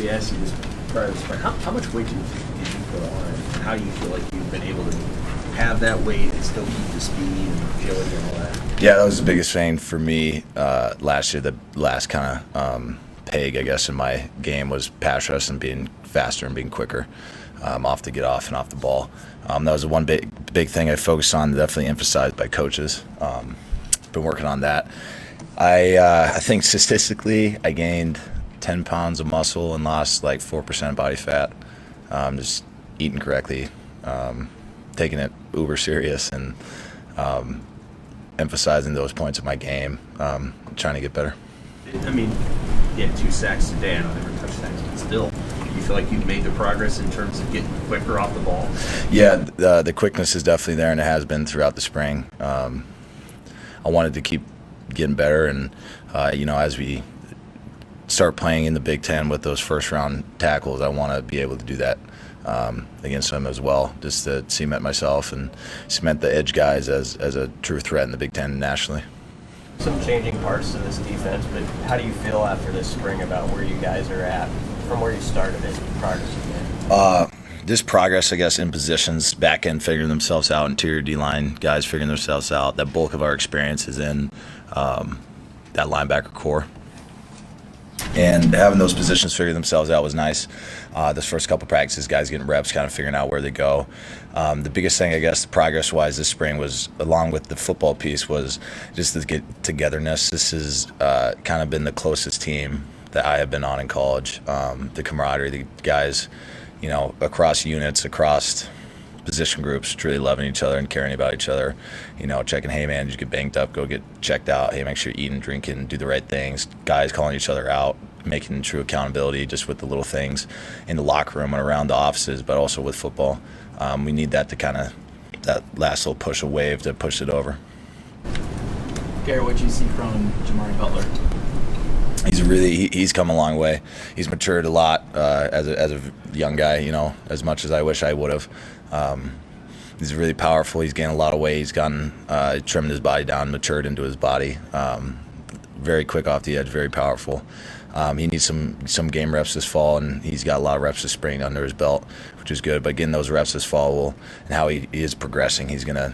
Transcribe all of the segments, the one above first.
we asked you this prior to the spring, how much weight did you put on it? And how do you feel like you've been able to have that weight and still keep the speed and agility and all that? Yeah, that was the biggest thing for me last year. The last kind of peg, I guess, in my game was pass rush and being faster and being quicker off the get off and off the ball. That was the one big thing I focused on, definitely emphasized by coaches. Been working on that. I think statistically I gained 10 pounds of muscle and lost like 4% body fat. Just eating correctly, taking it uber serious, and emphasizing those points of my game, trying to get better. I mean, you had 2 sacks today. I know they were touchdowns, but still, do you feel like you've made the progress in terms of getting quicker off the ball? Yeah, the quickness is definitely there, and it has been throughout the spring. I wanted to keep getting better, and as we start playing in the Big Ten with those first-round tackles, I want to be able to do that against them as well, just to cement myself and cement the edge guys as a true threat in the Big Ten nationally. Some changing parts to this defense, but how do you feel after this spring about where you guys are at from where you started it, progress again? Just progress, I guess, in positions, back end figuring themselves out, interior D-line guys figuring themselves out. That bulk of our experience is in that linebacker core. And having those positions figure themselves out was nice. This first couple practices, guys getting reps, kind of figuring out where they go. The biggest thing, I guess, progress-wise this spring was, along with the football piece, was just the togetherness. This has kind of been the closest team that I have been on in college. The camaraderie, the guys, across units, across position groups, truly loving each other and caring about each other. Checking, hey man, did you get banged up? Go get checked out. Hey, make sure you're eating, drinking, do the right things. Guys calling each other out, making true accountability just with the little things in the locker room and around the offices, but also with football. We need that to kind of, that last little push of wave to push it over. Garrett, what do you see from Jamari Butler? He's come a long way. He's matured a lot as a young guy, as much as I wish I would have. He's really powerful. He's gained a lot of weight. He's gotten trimmed his body down, matured into his body. Very quick off the edge, very powerful. He needs some game reps this fall, and he's got a lot of reps this spring under his belt, which is good. But getting those reps this fall and how he is progressing, he's going to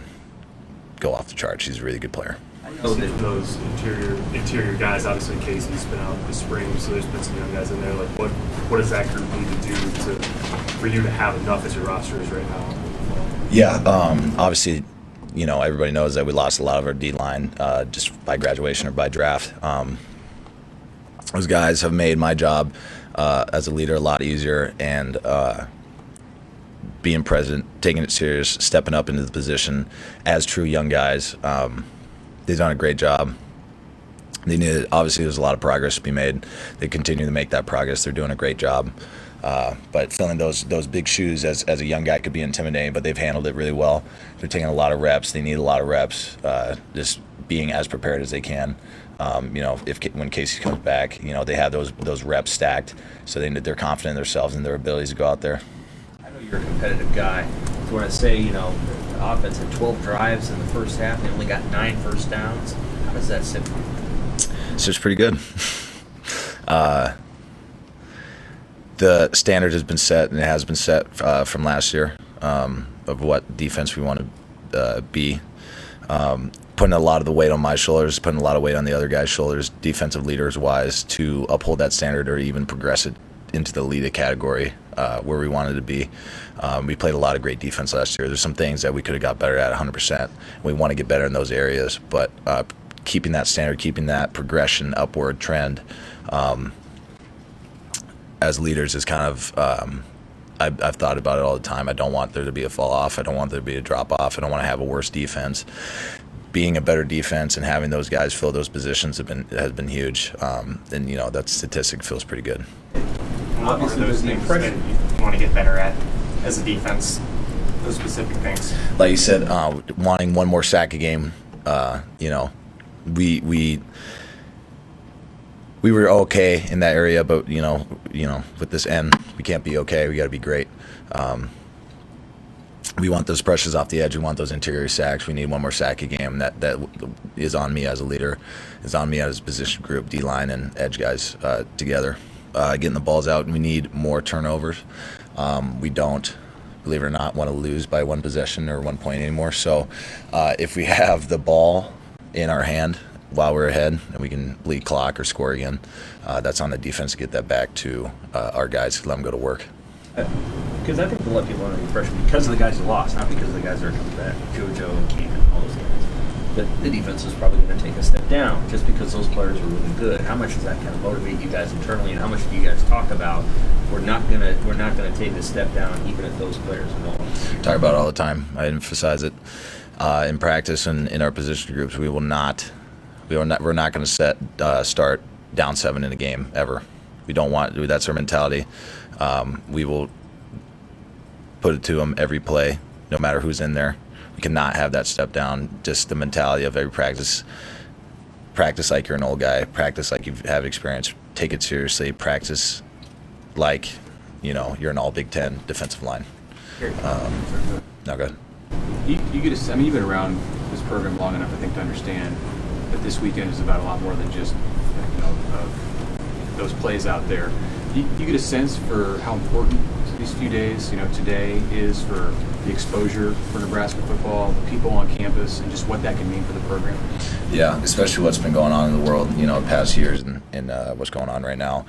go off the charts. He's a really good player. Those interior guys, obviously Casey's been out this spring, so there's been some young guys in there. Like, what does that group need to do for you to have enough as your roster is right now? Yeah, obviously, everybody knows that we lost a lot of our D-line just by graduation or by draft. Those guys have made my job as a leader a lot easier, and being present, taking it serious, stepping up into the position as true young guys. They've done a great job. Obviously, there's a lot of progress to be made. They continue to make that progress. They're doing a great job. But filling those big shoes as a young guy could be intimidating, but they've handled it really well. They're taking a lot of reps. They need a lot of reps, just being as prepared as they can. When Casey comes back, they have those reps stacked, so they're confident in themselves and their abilities to go out there. I know you're a competitive guy. So when I say, the offense had 12 drives in the first half, they only got 9 first downs. How does that sit with you? So it's pretty good. The standard has been set, and it has been set from last year of what defense we want to be. Putting a lot of the weight on my shoulders, putting a lot of weight on the other guy's shoulders, defensive leaders-wise, to uphold that standard or even progress it into the leader category where we wanted to be. We played a lot of great defense last year. There's some things that we could have got better at 100%. We want to get better in those areas, but keeping that standard, keeping that progression, upward trend as leaders is kind of I've thought about it all the time. I don't want there to be a fall off. I don't want there to be a drop off. I don't want to have a worse defense. Being a better defense and having those guys fill those positions has been huge. And that statistic feels pretty good. What are those things that you want to get better at as a defense? Those specific things. Like you said, wanting one more sack a game. We were okay in that area, but with this end, we can't be okay. We got to be great. We want those pressures off the edge. We want those interior sacks. We need one more sack a game. That is on me as a leader. Is on me as position group, D-line and edge guys together. getting the balls out, and we need more turnovers. We don't, believe it or not, want to lose by one possession or 1 point anymore. So if we have the ball in our hand while we're ahead and we can bleed clock or score again, that's on the defense to get that back to our guys, let them go to work. Because I think the let people under the impression, because of the guys who lost, not because of the guys that are coming back, JoJo and Keegan, all those guys, that the defense is probably going to take a step down just because those players are really good. How much does that kind of motivate you guys internally, and how much do you guys talk about we're not gonna take a step down even if those players are gone? Talk about it all the time. I emphasize it in practice and in our position groups. We're not going to start down 7 in a game ever. We don't want. That's our mentality. We will put it to them every play, no matter who's in there. We cannot have that step down. Just the mentality of every practice. Practice like you're an old guy. Practice like you have experience. Take it seriously. Practice like you're an all Big Ten defensive line. No, go ahead. You get a, I mean, you've been around this program long enough, I think, to understand that this weekend is about a lot more than just those plays out there. You get a sense for how important these few days, today is for the exposure for Nebraska football, the people on campus, and just what that can mean for the program? Yeah, especially what's been going on in the world, past years and what's going on right now.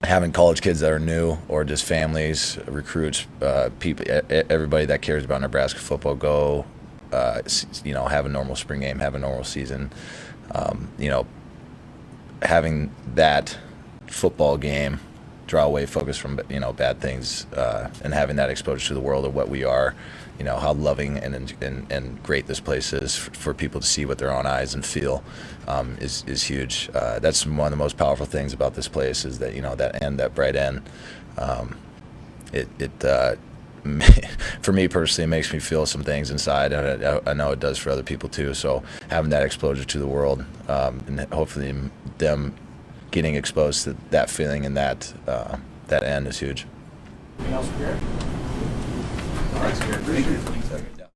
Having college kids that are new, or just families, recruits, people, everybody that cares about Nebraska football, go, have a normal spring game, have a normal season. Having that football game draw away focus from bad things, and having that exposure to the world of what we are, how loving and great this place is for people to see with their own eyes and feel, is huge. That's one of the most powerful things about this place, is that that bright end. For me personally, it makes me feel some things inside, and I know it does for other people too. So having that exposure to the world, and hopefully them getting exposed to that feeling and that end is huge. Anything else, Garrett? All right, Garrett. Thank you.